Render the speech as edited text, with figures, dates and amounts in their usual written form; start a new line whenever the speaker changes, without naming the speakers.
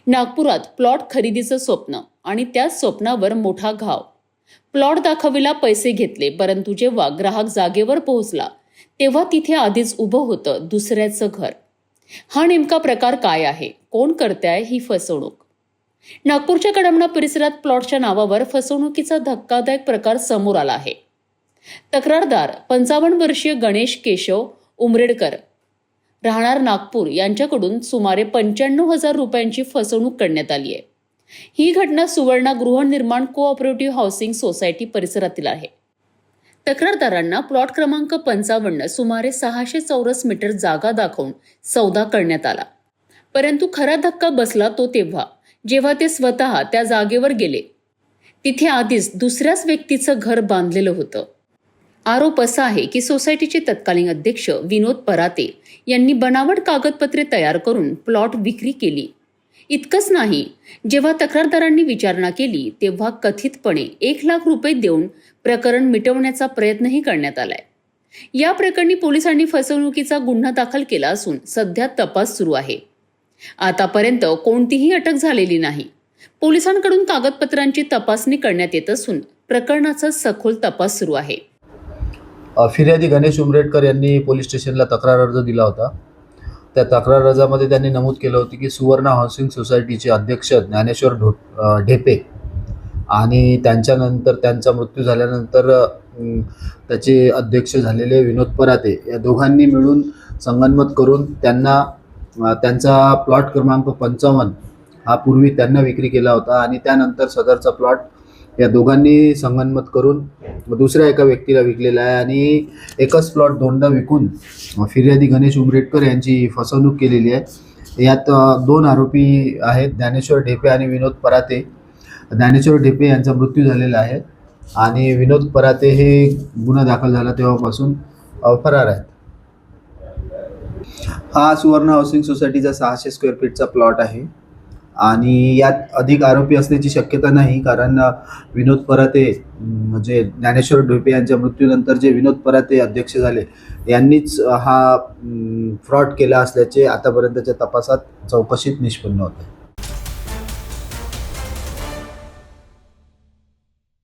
नागपुरात प्लॉट खरेदीचं स्वप्न आणि त्याच स्वप्नावर मोठा घाव. प्लॉट दाखविला, पैसे घेतले, परंतु जेव्हा ग्राहक जागेवर पोहोचला तेव्हा तिथे आधीच उभं होतं दुसऱ्याचं घर. हा नेमका प्रकार काय आहे? कोण करताय ही फसवणूक? नागपूरच्या कडमना परिसरात प्लॉटच्या नावावर फसवणुकीचा धक्कादायक प्रकार समोर आला आहे. तक्रारदार 55 वर्षीय गणेश केशव उमरेडकर राहणार नागपूर यांच्याकडून सुमारे 95,000 रुपयांची फसवणूक करण्यात आली आहे. ही घटना सुवर्णा गृहनिर्माण कोऑपरेटिव्ह हाऊसिंग सोसायटी परिसरातील आहे. तक्रारदारांना प्लॉट क्रमांक 55 सुमारे 600 चौरस मीटर जागा दाखवून सौदा करण्यात आला. परंतु खरा धक्का बसला तो तेव्हा जेव्हा ते स्वतः त्या जागेवर गेले. तिथे आधीच दुसऱ्याच व्यक्तीचं घर बांधलेलं होतं. आरोप असा आहे की सोसायटीचे तत्कालीन अध्यक्ष विनोद पराते यांनी बनावट कागदपत्रे तयार करून प्लॉट विक्री केली. इतकंच नाही, जेव्हा तक्रारदारांनी विचारणा केली तेव्हा कथितपणे 1,00,000 रुपये देऊन प्रकरण मिटवण्याचा प्रयत्नही करण्यात आलाय. या प्रकरणी पोलिसांनी फसवणुकीचा गुन्हा दाखल केला असून सध्या तपास सुरू आहे. आतापर्यंत कोणतीही अटक झालेली नाही. पोलिसांकडून कागदपत्रांची तपासणी करण्यात येत असून प्रकरणाचा सखोल तपास सुरू आहे.
फिर्यादी गणेश उमरेडकर यांनी पोलीस स्टेशनला तक्रार अर्ज दिला होता. त्या तक्रार अर्जामध्ये त्यांनी नमूद केलं होतं की सुवर्णा हाऊसिंग सोसायटीचे अध्यक्ष ज्ञानेश्वर ढेपे आणि त्यांच्यानंतर त्यांचा मृत्यू झाल्यानंतर त्याचे अध्यक्ष झालेले विनोद पराते या दोघांनी मिळून संगनमत करून त्यांना त्यांचा प्लॉट क्रमांक 55 हा पूर्वी त्यांना विक्री केला होता आणि त्यानंतर सदरचा प्लॉट या दोघांनी संगनमत करून दुसऱ्या एका व्यक्तीला विकलेला आहे आणि एकच प्लॉट दोनदा विकून फिर्यादी गणेश उमरेडकर यांची फसवणूक केलेली आहे. यात 2 आरोपी आहेत, ज्ञानेश्वर ढेपे आणि विनोद पराते. ज्ञानेश्वर ढेपे यांचा मृत्यू झालेला आहे आणि विनोद पराते हे गुन्हा दाखल झाला तेव्हापासून फरार आहेत. हा सुवर्ण हाऊसिंग सोसायटीचा 600 स्क्वेअर फीटचा प्लॉट आहे आणि यात अधिक आरोपी असण्याची शक्यता नाही, कारण विनोद पराते म्हणजे ज्ञानेश्वर ढेपे यांच्या मृत्यूनंतर जे विनोद पराते अध्यक्ष झाले यांनीच हा फ्रॉड केला असल्याचे आतापर्यंतच्या तपासात चौकशीत निष्पन्न होते.